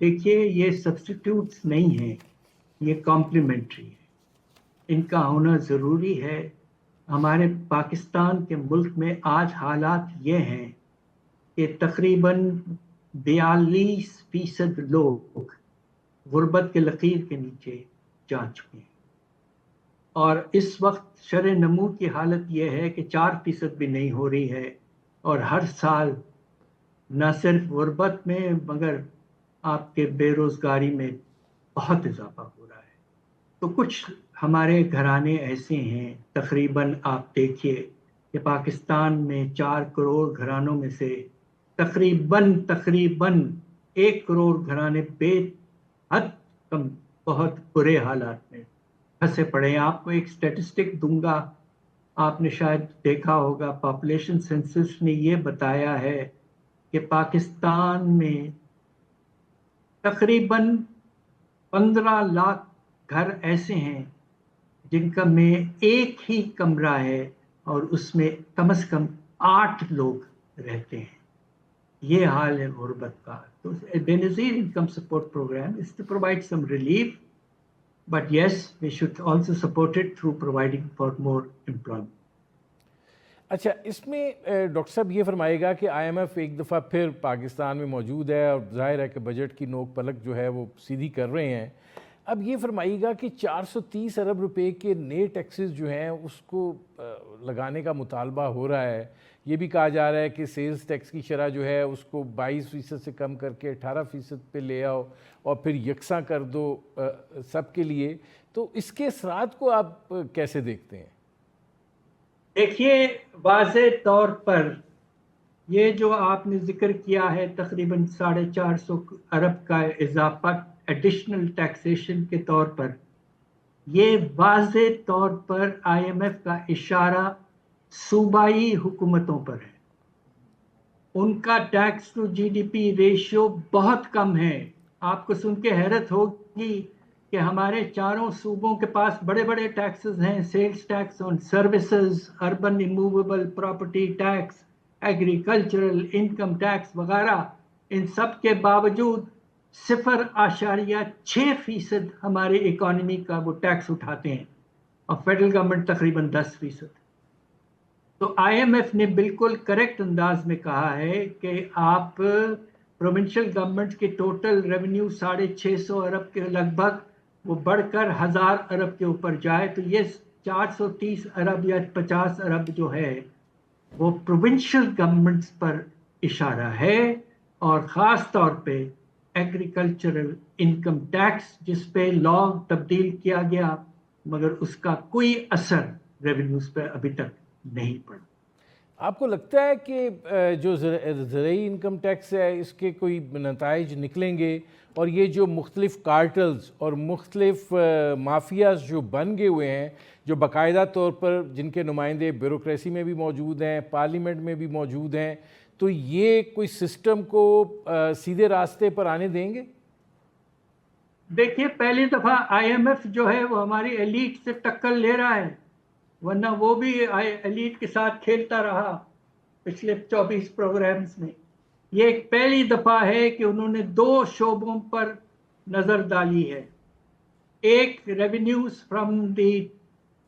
دیکھیے یہ سبسٹیٹیوٹس نہیں ہیں، یہ کمپلیمنٹری ہے، ان کا ہونا ضروری ہے۔ ہمارے پاکستان کے ملک میں آج حالات یہ ہیں کہ تقریباً 42% لوگ غربت کے لکیر کے نیچے جا چکے ہیں، اور اس وقت شرح نمو کی حالت یہ ہے کہ 4% بھی نہیں ہو رہی ہے، اور ہر سال نہ صرف غربت میں مگر آپ کے بے روزگاری میں بہت اضافہ ہو رہا ہے۔ تو کچھ ہمارے گھرانے ایسے ہیں، تقریباً آپ دیکھیے کہ پاکستان میں 4 کروڑ گھرانوں میں سے تقریباً 1 کروڑ گھرانے بے حد کم بہت برے حالات میں پھنسے پڑے ہیں۔ آپ کو ایک سٹیٹسٹک دوں گا، آپ نے شاید دیکھا ہوگا، پاپولیشن سینسس نے یہ بتایا ہے کہ پاکستان میں تقریباً 15 لاکھ گھر ایسے ہیں جن کا میں ایک ہی کمرہ ہے اور اس میں کم از کم 8 لوگ رہتے ہیں۔ یہ حال ہے غربت کا۔ تو Benazir income support programme is to provide some relief, but yes, we should also support it through providing for more employment. اچھا، اس میں ڈاکٹر صاحب یہ فرمائے گا کہ آئی ایم ایف ایک دفعہ پھر پاکستان میں موجود ہے اور ظاہر ہے کہ بجٹ کی نوک پلک جو ہے وہ سیدھی کر رہے ہیں۔ اب یہ فرمائیے گا کہ 430 ارب روپے کے نئے ٹیکسز جو ہیں اس کو لگانے کا مطالبہ ہو رہا ہے۔ یہ بھی کہا جا رہا ہے کہ سیلز ٹیکس کی شرح جو ہے اس کو 22% سے کم کر کے 18% پہ لے آؤ اور پھر یکساں کر دو سب کے لیے۔ تو اس کے اثرات کو آپ کیسے دیکھتے ہیں؟ دیکھیے، واضح طور پر یہ جو آپ نے ذکر کیا ہے تقریباً 450 ارب کا اضافہ ایڈیشنل ٹیکسیشن کے طور پر، یہ واضح طور پر آئی ایم ایف کا اشارہ صوبائی حکومتوں پر ہے۔ ان کا tax to G D P ratio بہت کم ہے۔ آپ کو سن کے حیرت ہوگی کہ ہمارے چاروں صوبوں کے پاس بڑے بڑے ٹیکسز ہیں، sales tax on services, urban immovable property tax, agricultural income tax وغیرہ۔ ان سب کے باوجود 0.6% ہمارے اکانومی کا وہ ٹیکس اٹھاتے ہیں، اور فیڈرل گورنمنٹ تقریباً 10%۔ تو آئی ایم ایف نے بالکل کریکٹ انداز میں کہا ہے کہ آپ پروونشل گورنمنٹ کے ٹوٹل ریونیو 650 ارب کے لگ بھگ وہ بڑھ کر 1000 ارب کے اوپر جائے، تو یہ 430 ارب یا 50 ارب جو ہے وہ پروونشل گورنمنٹس پر اشارہ ہے، اور خاص طور پہ ایگریکلچرل انکم ٹیکس جس پہ لا تبدیل کیا گیا مگر اس کا کوئی اثر ریونیوز پہ ابھی تک نہیں پڑا۔ آپ کو لگتا ہے کہ جو زرعی انکم ٹیکس ہے اس کے کوئی نتائج نکلیں گے، اور یہ جو مختلف کارٹلز اور مختلف مافیاز جو بن گئے ہوئے ہیں، جو باقاعدہ طور پر جن کے نمائندے بیوروکریسی میں بھی موجود ہیں، پارلیمنٹ میں بھی موجود ہیں، تو یہ کوئی سسٹم کو سیدھے راستے پر آنے دیں گے؟ دیکھیے، پہلی دفعہ آئی ایم ایف جو ہے وہ ہماری ایلیٹ سے ٹکر لے رہا ہے، ورنہ وہ بھی ایلیٹ کے ساتھ کھیلتا رہا پچھلے 24 پروگرامز میں۔ یہ ایک پہلی دفعہ ہے کہ انہوں نے 2 شعبوں پر نظر ڈالی ہے۔ ایک revenues from the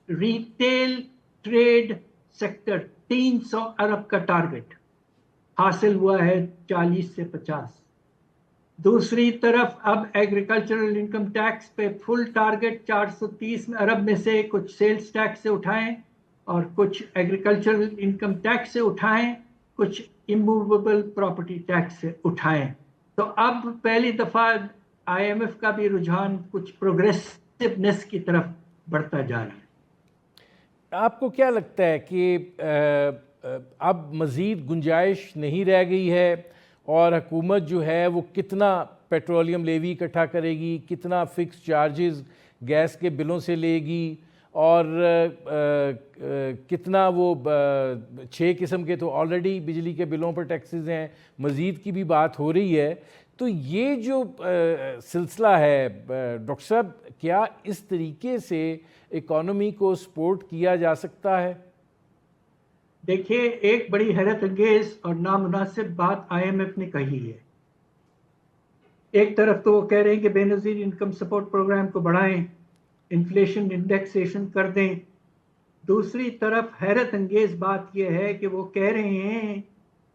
retail trade sector, 300 ارب کا ٹارگٹ حاصل ہوا ہے 40 سے 50۔ دوسری طرف اب ایگریکلچرل انکم ٹیکس پہ فل ٹارگٹ 430 ارب میں سے کچھ سیلز ٹیکس سے اٹھائیں اور کچھ ایگریکلچرل انکم ٹیکس سے اٹھائیں، کچھ ایموویبل پراپرٹی ٹیکس سے اٹھائیں۔ تو اب پہلی دفعہ آئی ایم ایف کا بھی رجحان کچھ پروگریسونیس کی طرف بڑھتا جا رہا ہے۔ آپ کو کیا لگتا ہے کہ اب مزید گنجائش نہیں رہ گئی ہے، اور حکومت جو ہے وہ کتنا پیٹرولیم لیوی اکٹھا کرے گی، کتنا فکس چارجز گیس کے بلوں سے لے گی، اور کتنا وہ 6 قسم کے تو آلریڈی بجلی کے بلوں پر ٹیکسز ہیں، مزید کی بھی بات ہو رہی ہے۔ تو یہ جو سلسلہ ہے ڈاکٹر صاحب، کیا اس طریقے سے اکانومی کو سپورٹ کیا جا سکتا ہے؟ دیکھیے، ایک بڑی حیرت انگیز اور نامناسب بات آئی ایم ایف نے کہی ہے ایک طرف تو وہ کہہ رہے ہیں کہ بے نظیر انکم سپورٹ پروگرام کو بڑھائیں، انفلیشن انڈیکسیشن کر دیں. دوسری طرف حیرت انگیز بات یہ ہے کہ وہ کہہ رہے ہیں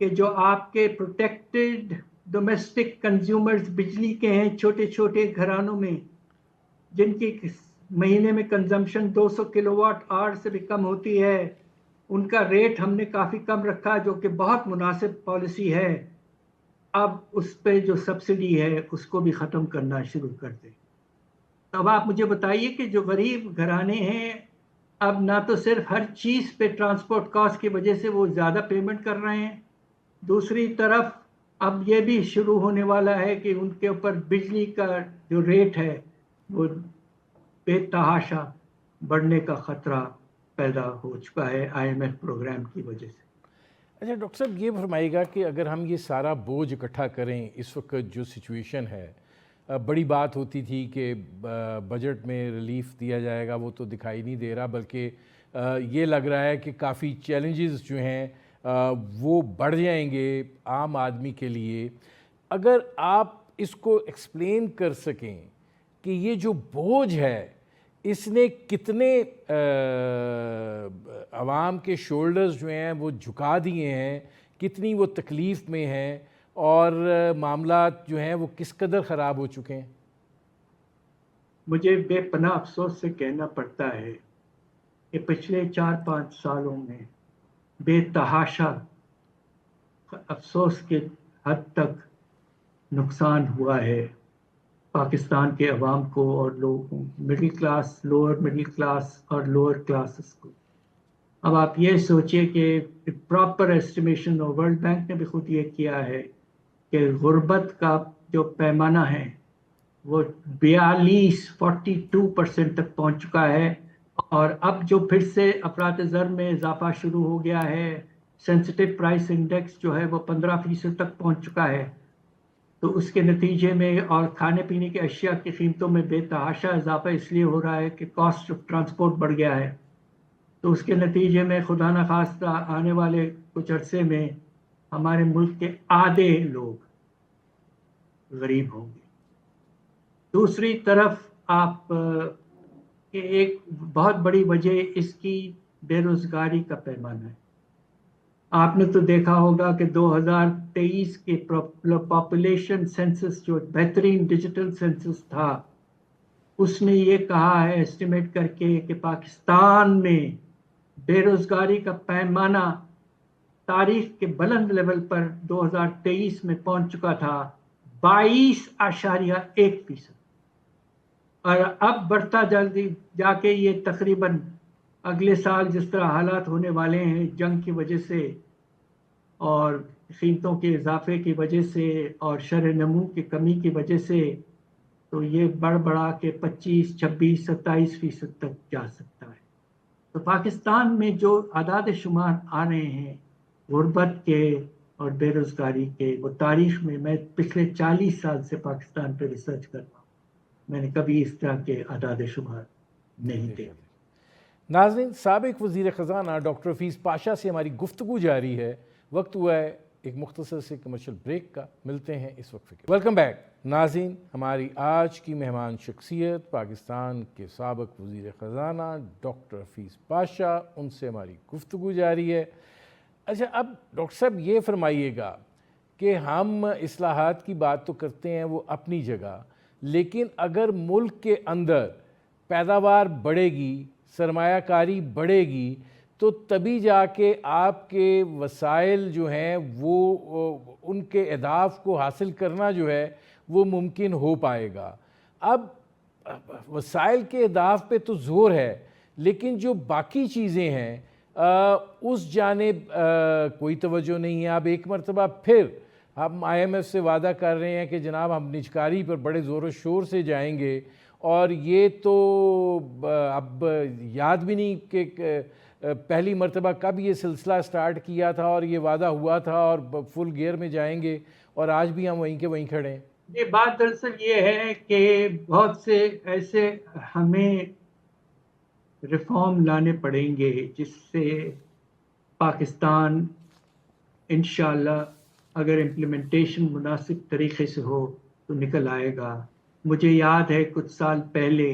کہ جو آپ کے پروٹیکٹڈ ڈومیسٹک کنزیومرز بجلی کے ہیں چھوٹے چھوٹے گھرانوں میں، جن کی مہینے میں کنزمپشن 200 کلو واٹ آور سے بھی کم ہوتی ہے، ان کا ریٹ ہم نے کافی کم رکھا، جو کہ بہت مناسب پالیسی ہے. اب اس پہ جو سبسڈی ہے اس کو بھی ختم کرنا شروع کر دیں. اب آپ مجھے بتائیے کہ جو غریب گھرانے ہیں، اب نہ تو صرف ہر چیز پہ ٹرانسپورٹ کاسٹ کی وجہ سے وہ زیادہ پیمنٹ کر رہے ہیں، دوسری طرف اب یہ بھی شروع ہونے والا ہے کہ ان کے اوپر بجلی کا جو ریٹ ہے وہ بے تحاشا بڑھنے کا خطرہ پیدا ہو چکا ہے IMF پروگرام کی وجہ سے. اچھا ڈاکٹر صاحب یہ فرمائے گا کہ اگر ہم یہ سارا بوجھ اکٹھا کریں، اس وقت جو سچویشن ہے، بڑی بات ہوتی تھی کہ بجٹ میں ریلیف دیا جائے گا، وہ تو دکھائی نہیں دے رہا، بلکہ یہ لگ رہا ہے کہ کافی چیلنجز جو ہیں وہ بڑھ جائیں گے عام آدمی کے لیے. اگر آپ اس کو ایکسپلین کر سکیں کہ یہ جو بوجھ ہے اس نے کتنے عوام کے شولڈرز جو ہیں وہ جھکا دیے ہیں، کتنی وہ تکلیف میں ہیں، اور معاملات جو ہیں وہ کس قدر خراب ہو چکے ہیں؟ مجھے بے پناہ افسوس سے کہنا پڑتا ہے کہ پچھلے 4-5 سالوں میں بے تحاشا افسوس کے حد تک نقصان ہوا ہے پاکستان کے عوام کو اور لوگوں، middle class, lower middle class اور لوور کلاسز کو. اب آپ یہ سوچئے کہ پراپر ایسٹیمیشن، اور ورلڈ بینک نے بھی خود یہ کیا ہے کہ غربت کا جو پیمانہ ہے وہ 42% تک پہنچ چکا ہے. اور اب جو پھر سے افراط زر میں اضافہ شروع ہو گیا ہے، سینسٹیو پرائس انڈیکس جو ہے وہ 15% تک پہنچ چکا ہے. تو اس کے نتیجے میں، اور کھانے پینے کی اشیاء کی قیمتوں میں بے تحاشا اضافہ اس لیے ہو رہا ہے کہ کاسٹ آف ٹرانسپورٹ بڑھ گیا ہے. تو اس کے نتیجے میں خدا نخواستہ آنے والے کچھ عرصے میں ہمارے ملک کے آدھے لوگ غریب ہوں گے. دوسری طرف آپ کہ ایک بہت بڑی وجہ اس کی بے روزگاری کا پیمانہ ہے. آپ نے تو دیکھا ہوگا کہ 2023 کے پاپولیشن سینسس، جو بہترین ڈیجیٹل سینسس تھا، اس نے یہ کہا ہے ایسٹیمیٹ کر کے کہ پاکستان میں بے روزگاری کا پیمانہ تاریخ کے بلند لیول پر 2023 میں پہنچ چکا تھا 22.1%، اور اب بڑھتا جلدی جا کے یہ تقریباً اگلے سال جس طرح حالات ہونے والے ہیں جنگ کی وجہ سے اور قیمتوں کے اضافے کی وجہ سے اور شرح نمو کی کمی کی وجہ سے، تو یہ بڑھ بڑھا کے 25, 26, 27% تک جا سکتا ہے. تو پاکستان میں جو اعداد شمار آ رہے ہیں غربت کے اور بے روزگاری کے، وہ تاریخ میں پچھلے 40 سال سے پاکستان پہ ریسرچ کر رہا ہوں، میں نے کبھی اس طرح کے اعداد شمار نہیں دیکھے. ناظرین، سابق وزیر خزانہ ڈاکٹر حفیظ پاشا سے ہماری گفتگو جاری ہے. وقت ہوا ہے ایک مختصر سے کمرشل بریک کا، ملتے ہیں اس وقت کے. ویلکم بیک ناظرین، ہماری آج کی مہمان شخصیت پاکستان کے سابق وزیر خزانہ ڈاکٹر حفیظ پاشا، ان سے ہماری گفتگو جاری ہے. اچھا، اب ڈاکٹر صاحب یہ فرمائیے گا کہ ہم اصلاحات کی بات تو کرتے ہیں وہ اپنی جگہ، لیکن اگر ملک کے اندر پیداوار بڑھے گی، سرمایہ کاری بڑھے گی، تو تبھی جا کے آپ کے وسائل جو ہیں وہ ان کے اہداف کو حاصل کرنا جو ہے وہ ممکن ہو پائے گا. اب وسائل کے اہداف پہ تو زور ہے، لیکن جو باقی چیزیں ہیں اس جانب کوئی توجہ نہیں ہے. اب ایک مرتبہ پھر ہم IMF سے وعدہ کر رہے ہیں کہ جناب ہم نجکاری پر بڑے زور و شور سے جائیں گے، اور یہ تو اب یاد بھی نہیں کہ پہلی مرتبہ کب یہ سلسلہ سٹارٹ کیا تھا اور یہ وعدہ ہوا تھا، اور فل گیئر میں جائیں گے، اور آج بھی ہم وہیں کے وہیں کھڑے ہیں. یہ بات دراصل یہ ہے کہ بہت سے ایسے ہمیں ریفارم لانے پڑیں گے جس سے پاکستان انشاءاللہ اگر امپلیمنٹیشن مناسب طریقے سے ہو تو نکل آئے گا. مجھے یاد ہے کچھ سال پہلے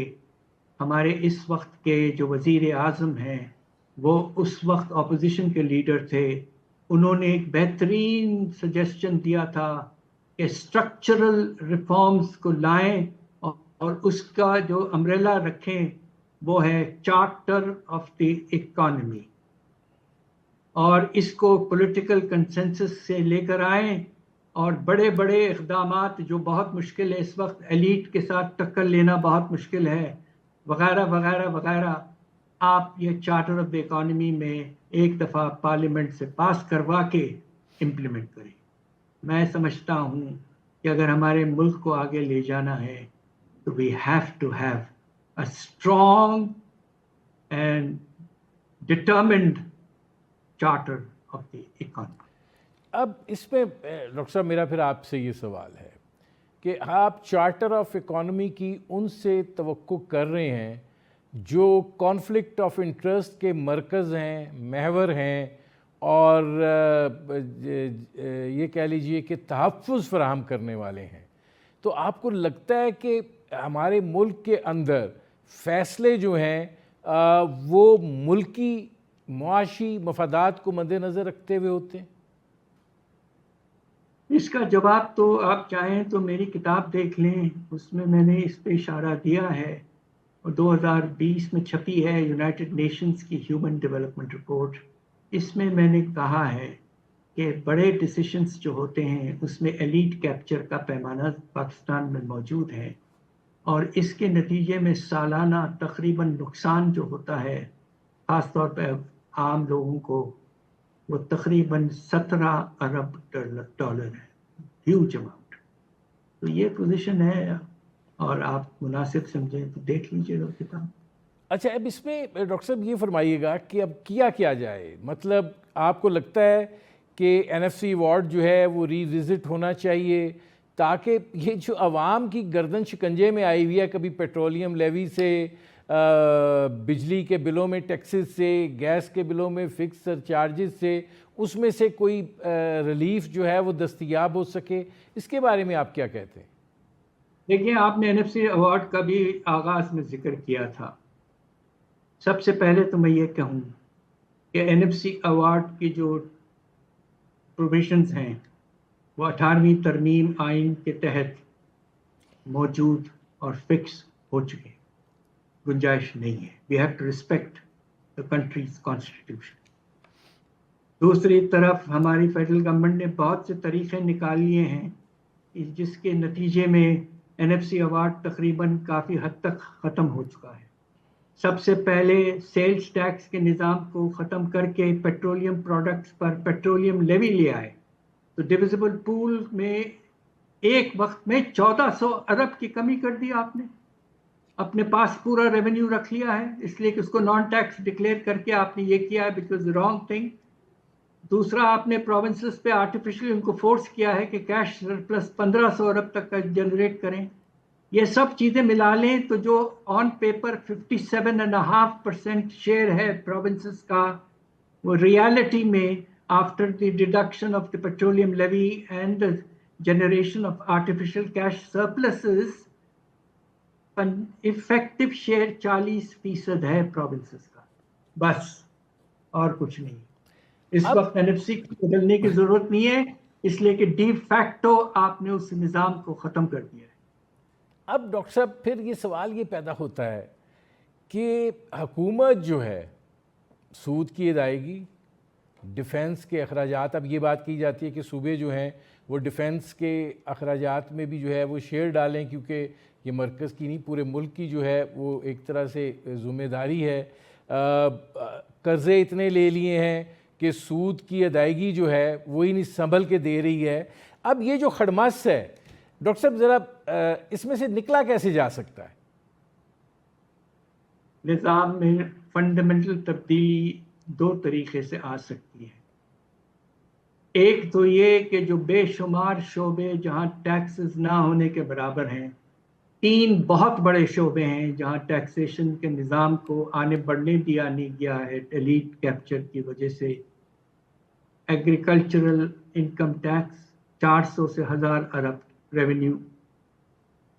ہمارے اس وقت کے جو وزیر اعظم ہیں وہ اس وقت اپوزیشن کے لیڈر تھے. انہوں نے ایک بہترین سجیشن دیا تھا کہ اسٹرکچرل ریفارمز کو لائیں اور اس کا جو امبریلا رکھیں وہ ہے چارٹر آف دی اکانومی, اور اس کو پولیٹیکل کنسنسس سے لے کر آئیں, اور بڑے بڑے اقدامات جو بہت مشکل ہے اس وقت, ایلیٹ کے ساتھ ٹکر لینا بہت مشکل ہے وغیرہ وغیرہ وغیرہ, آپ یہ چارٹر آف دی اکانومی میں ایک دفعہ پارلیمنٹ سے پاس کروا کے امپلیمنٹ کریں. میں سمجھتا ہوں کہ اگر ہمارے ملک کو آگے لے جانا ہے تو we have to have a strong and determined charter of the economy. اب اس میں ڈاکٹر صاحب میرا پھر آپ سے یہ سوال ہے کہ آپ چارٹر آف اکانومی کی ان سے توقع کر رہے ہیں جو کانفلکٹ آف انٹرسٹ کے مرکز ہیں, محور ہیں, اور یہ کہہ لیجئے کہ تحفظ فراہم کرنے والے ہیں. تو آپ کو لگتا ہے کہ ہمارے ملک کے اندر فیصلے جو ہیں وہ ملکی معاشی مفادات کو مد نظر رکھتے ہوئے ہوتے ہیں؟ اس کا جواب تو آپ چاہیں تو میری کتاب دیکھ لیں, اس میں میں نے اس پہ اشارہ دیا ہے, اور 2020 میں چھپی ہے یونائٹڈ نیشنز کی ہیومن ڈیولپمنٹ رپورٹ. اس میں میں نے کہا ہے کہ بڑے ڈیسیشنز جو ہوتے ہیں اس میں ایلیٹ کیپچر کا پیمانہ پاکستان میں موجود ہے, اور اس کے نتیجے میں سالانہ تقریباً نقصان جو ہوتا ہے خاص طور پہ عام لوگوں کو وہ تقریباً 17 ارب ڈالر ہے, ہیوج اماؤنٹ. تو یہ پوزیشن ہے, اور آپ مناسب سمجھیں تو دیکھ لیجیے گا کتاب. اچھا, اب اس میں ڈاکٹر صاحب یہ فرمائیے گا کہ اب کیا جائے, مطلب آپ کو لگتا ہے کہ NFC ایوارڈ جو ہے وہ ری وزٹ ہونا چاہیے تاکہ یہ جو عوام کی گردن شکنجے میں آئی ہوئی ہے, کبھی پیٹرولیم لیوی سے, بجلی کے بلوں میں ٹیکسز سے, گیس کے بلوں میں فکس سرچارجز سے, اس میں سے کوئی ریلیف جو ہے وہ دستیاب ہو سکے, اس کے بارے میں آپ کیا کہتے ہیں؟ دیکھیے, آپ نے NFC ایوارڈ کا بھی آغاز میں ذکر کیا تھا. سب سے پہلے تو میں یہ کہوں کہ NFC ایوارڈ کی جو پروویژنز ہیں وہ 18ویں ترمیم آئین کے تحت موجود اور فکس ہو چکے, گنجائش نہیں ہے. We have to respect the country's constitution. دوسری طرف ہماری فیڈرل گورنمنٹ نے بہت سے طریقے نکال لیے ہیں جس کے نتیجے میں NFC ایوارڈ تقریباً کافی حد تک ختم ہو چکا ہے. سب سے پہلے سیلز ٹیکس کے نظام کو ختم کر کے پیٹرولیم پروڈکٹس پر پیٹرولیم لیوی لے آئے, تو ڈویزیبل پول میں ایک وقت میں 1400 ارب کی کمی کر دی. آپ نے اپنے پاس پورا ریونیو رکھ لیا ہے اس لیے کہ اس کو نان ٹیکس ڈکلیئر کر کے آپ نے یہ کیا ہے, بیکاز رانگ تھنگ. دوسرا, آپ نے پروونسز پہ آرٹیفیشلی ان کو فورس کیا ہے کہ کیش سرپلس 1500 ارب تک کا جنریٹ کریں. یہ سب چیزیں ملا لیں تو جو آن پیپر 57.5% شیئر ہے پروونسز کا, وہ ریالٹی میں after the deduction of the petroleum levy and generation of artificial cash surpluses effective share 40% ہے پروونسز کا, بس اور کچھ نہیں. اس وقت NFC کو بدلنے کی ضرورت نہیں ہے, اس لیے کہ ڈی فیکٹو آپ نے اس نظام کو ختم کر دیا ہے. اب ڈاکٹر صاحب پھر یہ سوال یہ پیدا ہوتا ہے کہ حکومت جو ہے سود کی ادائیگی, ڈیفنس کے اخراجات, اب یہ بات کی جاتی ہے کہ صوبے جو ہیں وہ ڈیفنس کے اخراجات میں بھی جو ہے وہ شیئر ڈالیں, کیونکہ یہ مرکز کی نہیں پورے ملک کی جو ہے وہ ایک طرح سے ذمہ داری ہے. قرضے اتنے لے لیے ہیں کہ سود کی ادائیگی جو ہے وہی نہیں سنبھل کے دے رہی ہے. اب یہ جو خڑمس ہے ڈاکٹر صاحب ذرا اس میں سے نکلا کیسے جا سکتا ہے؟ نظام میں فنڈامنٹل تبدیلی 2 طریقے سے آ سکتی ہے. ایک تو یہ کہ جو بے شمار شعبے جہاں ٹیکسز نہ ہونے کے برابر ہیں, 3 بہت بڑے شعبے ہیں جہاں ٹیکسیشن کے نظام کو آنے بڑھنے دیا نہیں گیا ہے ایلیٹ کیپچر کی وجہ سے. ایگریکلچرل انکم ٹیکس 400 سے 1000 ارب ریونیو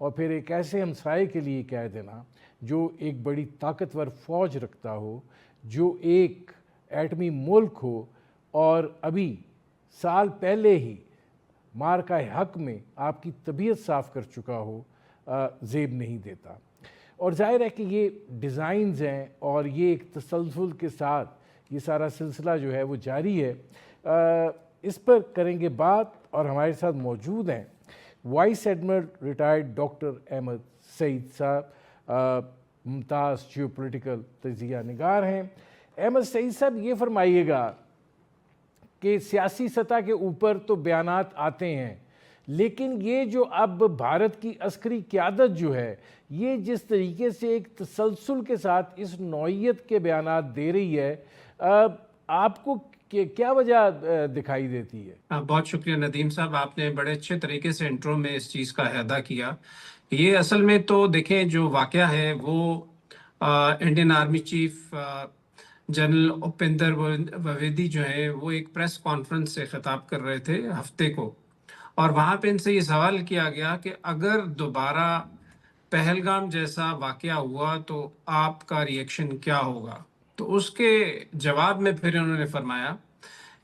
اور پھر ایک ایسے ہمسائے کے لیے کہہ دینا جو ایک بڑی طاقتور فوج رکھتا ہو، جو ایک ایٹمی ملک ہو، اور ابھی سال پہلے ہی مارکہ حق میں آپ کی طبیعت صاف کر چکا ہو، زیب نہیں دیتا۔ اور ظاہر ہے کہ یہ ڈیزائنز ہیں اور یہ ایک تسلسل کے ساتھ یہ سارا سلسلہ جو ہے وہ جاری ہے۔ اس پر کریں گے بات، اور ہمارے ساتھ موجود ہیں vice admiral retired doctor Ahmed Saeed صاحب، ممتاز جیو پولیٹیکل تجزیہ نگار ہیں۔ احمد سعید صاحب، یہ فرمائیے گا کہ سیاسی سطح کے اوپر تو بیانات آتے ہیں، لیکن یہ جو اب بھارت کی عسکری قیادت جو ہے یہ جس طریقے سے ایک تسلسل کے ساتھ اس نوعیت کے بیانات دے رہی ہے، آپ کو کیا وجہ دکھائی دیتی ہے؟ بہت شکریہ ندیم صاحب، آپ نے بڑے اچھے طریقے سے انٹرو میں اس چیز کا احاطہ کیا۔ یہ اصل میں تو دیکھیں جو واقعہ ہے وہ Indian army chief general Upendra Dwivedi جو ہے وہ ایک پریس کانفرنس سے خطاب کر رہے تھے ہفتے کو، اور وہاں پہ ان سے یہ سوال کیا گیا کہ اگر دوبارہ پہلگام جیسا واقعہ ہوا تو آپ کا ری ایکشن کیا ہوگا؟ تو اس کے جواب میں پھر انہوں نے فرمایا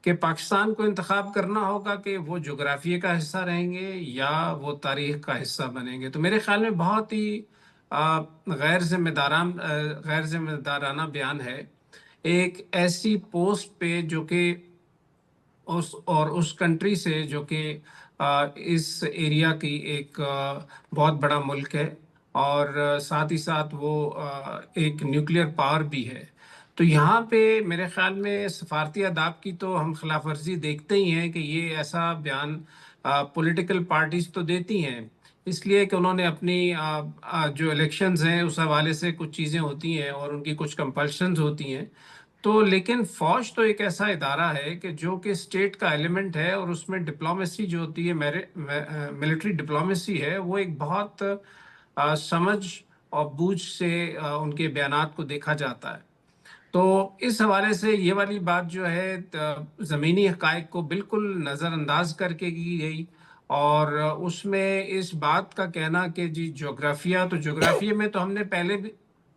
کہ پاکستان کو انتخاب کرنا ہوگا کہ وہ جغرافیے کا حصہ رہیں گے یا وہ تاریخ کا حصہ بنیں گے۔ تو میرے خیال میں بہت ہی غیر ذمہ دارانہ بیان ہے، ایک ایسی پوسٹ پہ جو کہ اس کنٹری سے جو کہ اس ایریا کی ایک بہت بڑا ملک ہے، اور ساتھ ہی ساتھ وہ ایک نیوکلیئر پاور بھی ہے۔ تو یہاں پہ میرے خیال میں سفارتی آداب کی تو ہم خلاف ورزی دیکھتے ہی ہیں کہ یہ ایسا بیان پولیٹیکل پارٹیز تو دیتی ہیں، اس لیے کہ انہوں نے اپنی جو الیکشنز ہیں اس حوالے سے کچھ چیزیں ہوتی ہیں اور ان کی کچھ کمپلشنز ہوتی ہیں۔ تو لیکن فوج تو ایک ایسا ادارہ ہے کہ جو کہ اسٹیٹ کا ایلیمنٹ ہے، اور اس میں ڈپلومیسی جو ہوتی ہے، ملٹری ڈپلومیسی ہے، وہ ایک بہت سمجھ اور بوجھ سے ان کے بیانات کو دیکھا جاتا ہے۔ تو اس حوالے سے یہ والی بات جو ہے زمینی حقائق کو بالکل نظر انداز کر کے کی گئی، اور اس میں اس بات کا کہنا کہ جی جغرافیہ، تو جغرافیہ میں تو ہم نے پہلے بھی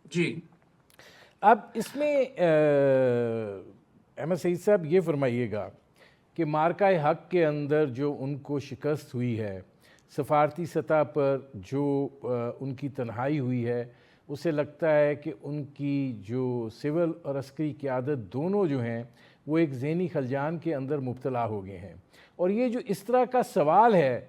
جی۔ اب اس میں احمد سعید صاحب یہ فرمائیے گا کہ مارکہ حق کے اندر جو ان کو شکست ہوئی ہے، سفارتی سطح پر جو ان کی تنہائی ہوئی ہے، اسے لگتا ہے کہ ان کی جو سول اور عسکری قیادت دونوں جو ہیں وہ ایک ذہنی خلجان کے اندر مبتلا ہو گئے ہیں۔ اور یہ جو اس طرح کا سوال ہے،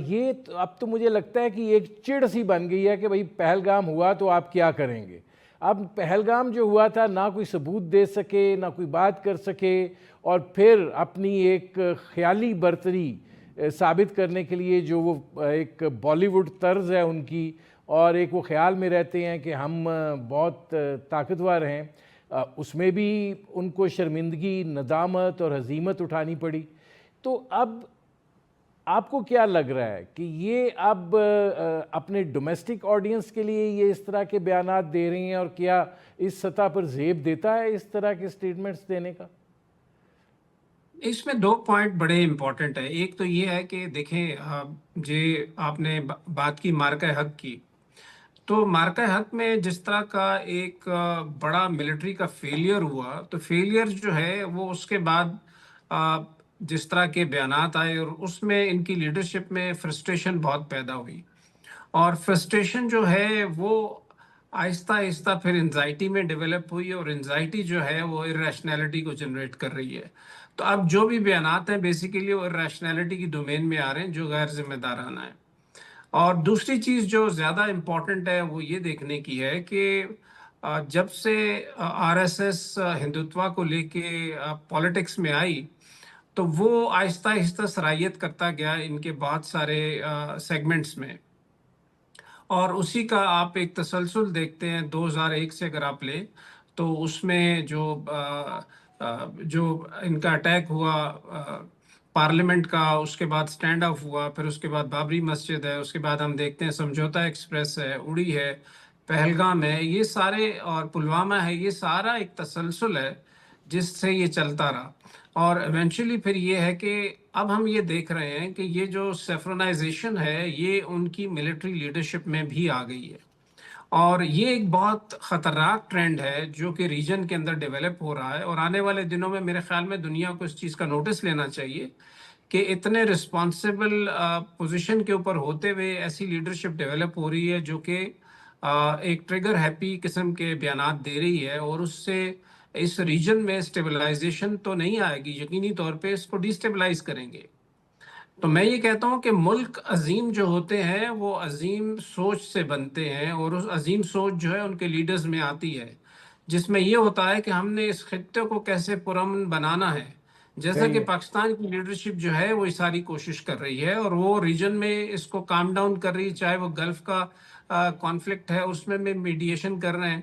یہ اب تو مجھے لگتا ہے کہ ایک چڑ سی بن گئی ہے کہ بھئی پہلگام ہوا تو آپ کیا کریں گے؟ اب پہلگام جو ہوا تھا نہ کوئی ثبوت دے سکے، نہ کوئی بات کر سکے، اور پھر اپنی ایک خیالی برتری ثابت کرنے کے لیے جو وہ ایک بالی ووڈ طرز ہے ان کی، اور ایک وہ خیال میں رہتے ہیں کہ ہم بہت طاقتور ہیں، اس میں بھی ان کو شرمندگی، ندامت اور ہزیمت اٹھانی پڑی۔ تو اب آپ کو کیا لگ رہا ہے کہ یہ اب اپنے ڈومیسٹک آڈینس کے لیے یہ اس طرح کے بیانات دے رہی ہیں، اور کیا اس سطح پر زیب دیتا ہے اس طرح کے سٹیٹمنٹس دینے کا؟ اس میں دو پوائنٹ بڑے امپورٹنٹ ہیں۔ ایک تو یہ ہے کہ دیکھیں، جی آپ نے بات کی مارکہ حق کی، تو مارکہ حق میں جس طرح کا ایک بڑا ملٹری کا فیلئر ہوا، تو فیلئر جو ہے وہ اس کے بعد جس طرح کے بیانات آئے، اور اس میں ان کی لیڈرشپ میں فرسٹریشن بہت پیدا ہوئی، اور فرسٹریشن جو ہے وہ آہستہ آہستہ پھر انزائٹی میں ڈیولپ ہوئی، اور انزائٹی جو ہے وہ ارریشنلٹی کو جنریٹ کر رہی ہے۔ تو اب جو بھی بیانات ہیں بیسیکلی وہ ارریشنلٹی کی ڈومین میں آ رہے ہیں، جو غیر ذمہ دارانہ ہیں۔ اور دوسری چیز جو زیادہ امپورٹنٹ ہے وہ یہ دیکھنے کی ہے کہ جب سے آر ایس ایس ہندوتوا کو لے کے پالیٹکس میں آئی، تو وہ آہستہ آہستہ سرائیت کرتا گیا ان کے بہت سارے سیگمنٹس میں، اور اسی کا آپ ایک تسلسل دیکھتے ہیں 2001 سے اگر آپ لیں تو اس میں جو ان کا اٹیک ہوا پارلیمنٹ کا، اس کے بعد سٹینڈ آف ہوا، پھر اس کے بعد بابری مسجد ہے، اس کے بعد ہم دیکھتے ہیں سمجھوتا ایکسپریس ہے، اڑی ہے، پہلگام ہے، یہ سارے، اور پلوامہ ہے، یہ سارا ایک تسلسل ہے جس سے یہ چلتا رہا، اور ایونچولی پھر یہ ہے کہ اب ہم یہ دیکھ رہے ہیں کہ یہ جو سیفرنائزیشن ہے یہ ان کی ملٹری لیڈرشپ میں بھی آ گئی ہے، اور یہ ایک بہت خطرناک ٹرینڈ ہے جو کہ ریجن کے اندر ڈیولپ ہو رہا ہے، اور آنے والے دنوں میں میرے خیال میں دنیا کو اس چیز کا نوٹس لینا چاہیے کہ اتنے رسپانسبل پوزیشن کے اوپر ہوتے ہوئے ایسی لیڈرشپ ڈیولپ ہو رہی ہے جو کہ ایک ٹریگر ہیپی قسم کے بیانات دے رہی ہے، اور اس سے اس ریجن میں اسٹیبلائزیشن تو نہیں آئے گی، یقینی طور پہ اس کو ڈی اسٹیبلائز کریں گے۔ تو میں یہ کہتا ہوں کہ ملک عظیم جو ہوتے ہیں وہ عظیم سوچ سے بنتے ہیں، اور اس عظیم سوچ جو ہے ان کے لیڈرز میں آتی ہے، جس میں یہ ہوتا ہے کہ ہم نے اس خطے کو کیسے پرامن بنانا ہے، جیسا صحیح کہ ہے. پاکستان کی لیڈرشپ جو ہے وہ یہ ساری کوشش کر رہی ہے، اور وہ ریجن میں اس کو کام ڈاؤن کر رہی ہے، چاہے وہ گلف کا کانفلکٹ ہے اس میں میڈیشن کر رہے ہیں۔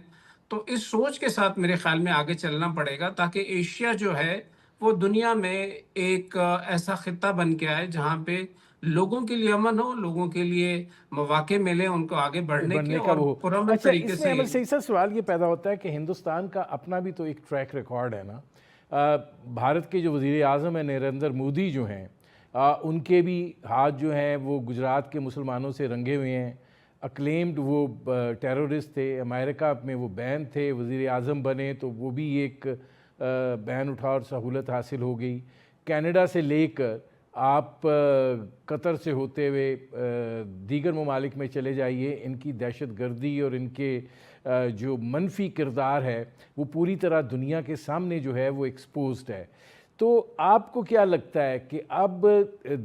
تو اس سوچ کے ساتھ میرے خیال میں آگے چلنا پڑے گا تاکہ ایشیا جو ہے وہ دنیا میں ایک ایسا خطہ بن کے آئے جہاں پہ لوگوں کے لیے امن ہو، لوگوں کے لیے مواقع ملیں ان کو آگے بڑھنے کے، بننے کا اور وہ. پرامن اچھا، طریقے اس میں سے۔ احمد سعید صاحب سوال یہ پیدا ہوتا ہے کہ ہندوستان کا اپنا بھی تو ایک ٹریک ریکارڈ ہے نا. بھارت کے جو وزیر اعظم ہیں نریندر مودی جو ہیں، ان کے بھی ہاتھ جو ہیں وہ گجرات کے مسلمانوں سے رنگے ہوئے ہیں. اکلیمڈ وہ ٹیرورسٹ تھے، امریکہ میں وہ بین تھے، وزیر اعظم بنے تو وہ بھی ایک بین اٹھا اور سہولت حاصل ہو گئی. کینیڈا سے لے کر آپ قطر سے ہوتے ہوئے دیگر ممالک میں چلے جائیے، ان کی دہشت گردی اور ان کے جو منفی کردار ہے وہ پوری طرح دنیا کے سامنے جو ہے وہ ایکسپوزڈ ہے. تو آپ کو کیا لگتا ہے کہ اب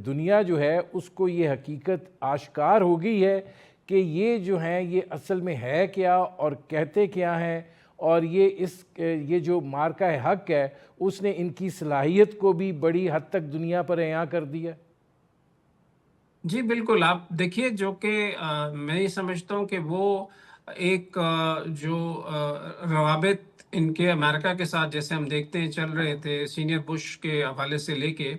دنیا جو ہے اس کو یہ حقیقت آشکار ہو گئی ہے کہ یہ جو ہیں یہ اصل میں ہے کیا اور کہتے کیا ہیں، اور یہ جو مارکہ حق ہے اس نے ان کی صلاحیت کو بھی بڑی حد تک دنیا پر عیاں کر دیا؟ جی بالکل، آپ دیکھیے جو کہ میں یہ سمجھتا ہوں کہ وہ ایک جو روابط ان کے امریکہ کے ساتھ جیسے ہم دیکھتے ہیں چل رہے تھے سینئر بش کے حوالے سے لے کے،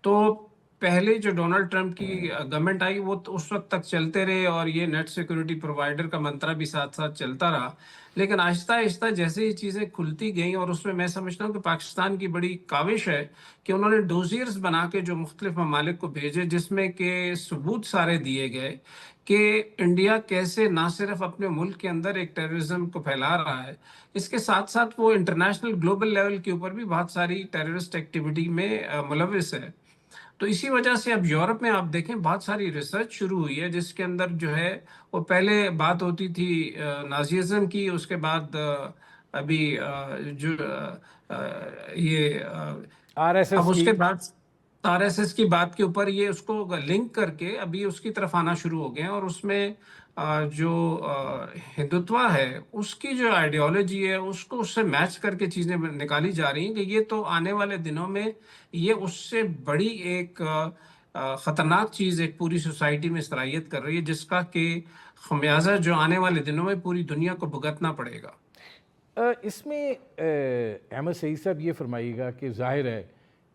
تو پہلے جو ڈونلڈ ٹرمپ کی گورنمنٹ آئی وہ اس وقت تک چلتے رہے، اور یہ نیٹ سیکورٹی پرووائڈر کا منترا بھی ساتھ ساتھ چلتا رہا، لیکن آہستہ آہستہ جیسے یہ چیزیں کھلتی گئیں، اور اس میں سمجھتا ہوں کہ پاکستان کی بڑی کاوش ہے کہ انہوں نے ڈوزیئرز بنا کے جو مختلف ممالک کو بھیجے، جس میں کہ ثبوت سارے دیے گئے کہ انڈیا کیسے نہ صرف اپنے ملک کے اندر ایک ٹیررزم کو پھیلا رہا ہے، اس کے ساتھ ساتھ وہ انٹرنیشنل گلوبل لیول کے اوپر بھی بہت ساری ٹیررسٹ ایکٹیویٹی میں ملوث ہے۔ تو اسی وجہ سے اب یورپ میں آپ دیکھیں بہت ساری ریسرچ شروع ہوئی ہے، جس کے اندر جو ہے وہ پہلے بات ہوتی تھی نازیزم کی، اس کے بعد ابھی جو یہ آر ایس ایس اب اس کی. کے بعد آر ایس ایس کی بات کے اوپر یہ اس کو لنک کر کے ابھی اس کی طرف آنا شروع ہو گئے ہیں، اور اس میں جو ہندوتوا ہے اس کی جو آئیڈیالوجی ہے اس کو اس سے میچ کر کے چیزیں نکالی جا رہی ہیں کہ یہ تو آنے والے دنوں میں یہ اس سے بڑی ایک خطرناک چیز ایک پوری سوسائٹی میں صلاحیت کر رہی ہے، جس کا کہ خمیازہ جو آنے والے دنوں میں پوری دنیا کو بھگتنا پڑے گا۔ اس میں احمد سعید صاحب یہ فرمائیے گا کہ ظاہر ہے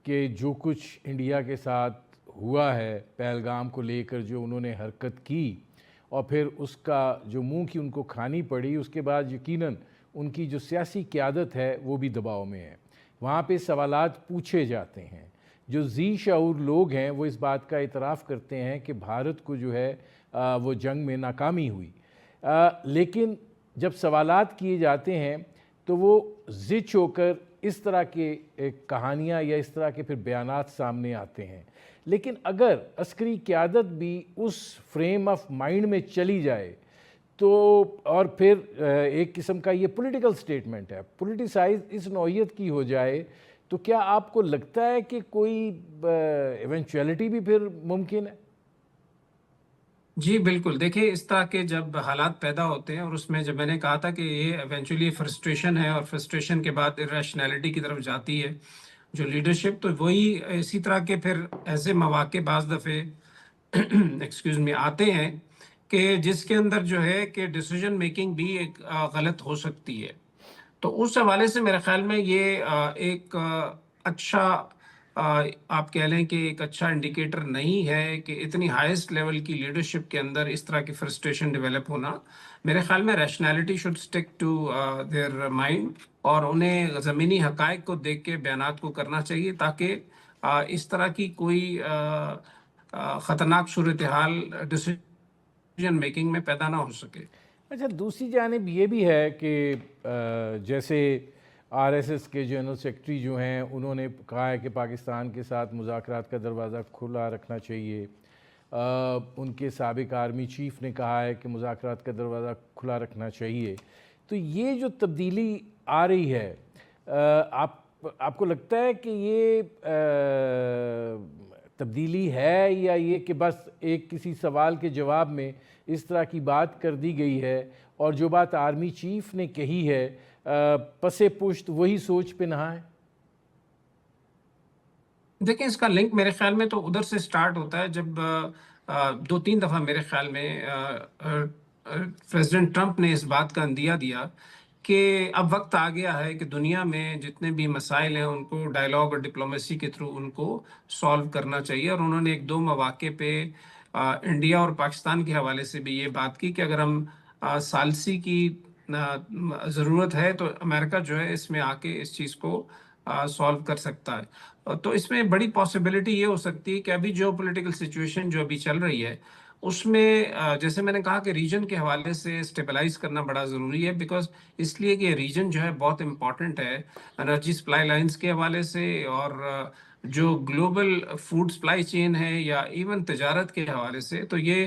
کہ جو کچھ انڈیا کے ساتھ ہوا ہے پہلگام کو لے کر، جو انہوں نے حرکت کی اور پھر اس کا جو منہ کی ان کو کھانی پڑی، اس کے بعد یقیناً ان کی جو سیاسی قیادت ہے وہ بھی دباؤ میں ہے. وہاں پہ سوالات پوچھے جاتے ہیں. جو ذی شعور لوگ ہیں وہ اس بات کا اعتراف کرتے ہیں کہ بھارت کو جو ہے وہ جنگ میں ناکامی ہوئی، لیکن جب سوالات کیے جاتے ہیں تو وہ زچ ہو کر اس طرح کے کہانیاں یا اس طرح کے پھر بیانات سامنے آتے ہیں. لیکن اگر عسکری قیادت بھی اس فریم آف مائنڈ میں چلی جائے تو، اور پھر ایک قسم کا یہ پولیٹیکل سٹیٹمنٹ ہے، پولیٹیسائز اس نوعیت کی ہو جائے، تو کیا آپ کو لگتا ہے کہ کوئی ایونچویلٹی بھی پھر ممکن ہے؟ جی بالکل، دیکھیں اس طرح کے جب حالات پیدا ہوتے ہیں، اور اس میں جب میں نے کہا تھا کہ یہ ایونچولی فرسٹریشن ہے، اور فرسٹریشن کے بعد ریشنلٹی کی طرف جاتی ہے جو لیڈرشپ، تو وہی اسی طرح کے پھر ایسے مواقع بعض دفعے ایکسکیوز می آتے ہیں کہ جس کے اندر جو ہے کہ ڈیسیجن میکنگ بھی ایک غلط ہو سکتی ہے۔ تو اس حوالے سے میرے خیال میں یہ ایک اچھا آپ کہہ لیں کہ ایک اچھا انڈیکیٹر نہیں ہے کہ اتنی ہائیسٹ لیول کی لیڈرشپ کے اندر اس طرح کی فرسٹریشن ڈیولپ ہونا. میرے خیال میں rationality should stick to their mind اور انہیں زمینی حقائق کو دیکھ کے بیانات کو کرنا چاہیے تاکہ اس طرح کی کوئی خطرناک صورتحال ڈیسیجن میکنگ میں پیدا نہ ہو سکے. اچھا، دوسری جانب یہ بھی ہے کہ جیسے آر ایس ایس کے جنرل سیکرٹری جو ہیں انہوں نے کہا ہے کہ پاکستان کے ساتھ مذاکرات کا دروازہ کھلا رکھنا چاہیے. ان کے سابق آرمی چیف نے کہا ہے کہ مذاکرات کا دروازہ کھلا رکھنا چاہیے. تو یہ جو تبدیلی آ رہی ہے، آپ کو لگتا ہے کہ یہ تبدیلی ہے یا یہ کہ بس ایک کسی سوال کے جواب میں اس طرح کی بات کر دی گئی ہے اور جو بات آرمی چیف نے کہی ہے پس پشت وہی سوچ پہ نہا ہے؟ دیکھیں، اس کا لنک میرے خیال میں تو ادھر سے سٹارٹ ہوتا ہے جب 2-3 دفعہ میرے خیال میں پریزیڈنٹ ٹرمپ نے اس بات کا اندیہ دیا کہ اب وقت آ گیا ہے کہ دنیا میں جتنے بھی مسائل ہیں ان کو ڈائیلاگ اور ڈپلومیسی کے تھرو ان کو سالو کرنا چاہیے. اور انہوں نے 1-2 مواقع پہ انڈیا اور پاکستان کے حوالے سے بھی یہ بات کی کہ اگر ہم ثالثی کی ضرورت ہے تو امریکہ جو ہے اس میں آ کے اس چیز کو سالو کر سکتا ہے. تو اس میں بڑی پاسبلٹی یہ ہو سکتی ہے کہ ابھی جو پولیٹیکل سچویشن جو ابھی چل رہی ہے اس میں جیسے میں نے کہا کہ ریجن کے حوالے سے اسٹیبلائز کرنا بڑا ضروری ہے، بیکاز اس لیے کہ ریجن جو ہے بہت امپورٹنٹ ہے انرجی سپلائی لائنز کے حوالے سے اور جو گلوبل فوڈ سپلائی چین ہے یا ایون تجارت کے حوالے سے. تو یہ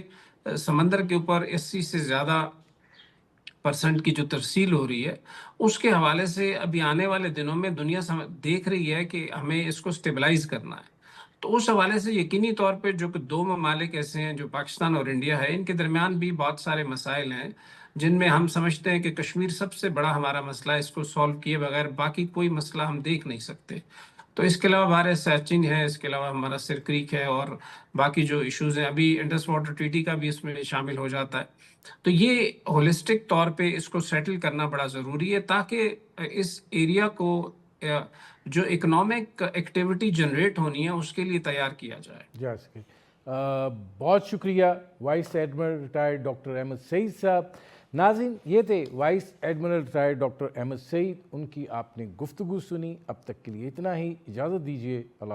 سمندر کے اوپر 80 سے زیادہ % کی جو ترسیل ہو رہی ہے اس کے حوالے سے ابھی آنے والے دنوں میں دنیا دیکھ رہی ہے کہ ہمیں اس کو سٹیبلائز کرنا ہے. تو اس حوالے سے یقینی طور پہ جو کہ 2 ممالک ایسے ہیں جو پاکستان اور انڈیا ہے، ان کے درمیان بھی بہت سارے مسائل ہیں جن میں ہم سمجھتے ہیں کہ کشمیر سب سے بڑا ہمارا مسئلہ ہے. اس کو سالو کیے بغیر باقی کوئی مسئلہ ہم دیکھ نہیں سکتے. تو اس کے علاوہ ہمارے سیچنگ ہے، اس کے علاوہ ہمارا سر کریک ہے اور باقی جو ایشوز ہیں، ابھی انڈس واٹر ٹریٹی کا بھی اس میں شامل ہو جاتا ہے. تو یہ ہولسٹک طور پہ اس کو سیٹل کرنا بڑا ضروری ہے تاکہ اس ایریا کو جو اکنامک ایکٹیویٹی جنریٹ ہونی ہے اس کے لیے تیار کیا جائے جا سکے. بہت شکریہ vice admiral retired doctor Ahmed Saeed صاحب. ناظرین، یہ تھے vice admiral retired doctor Ahmed Saeed. ان کی آپ نے گفتگو سنی. اب تک کے لیے اتنا ہی. اجازت دیجیے. اللہ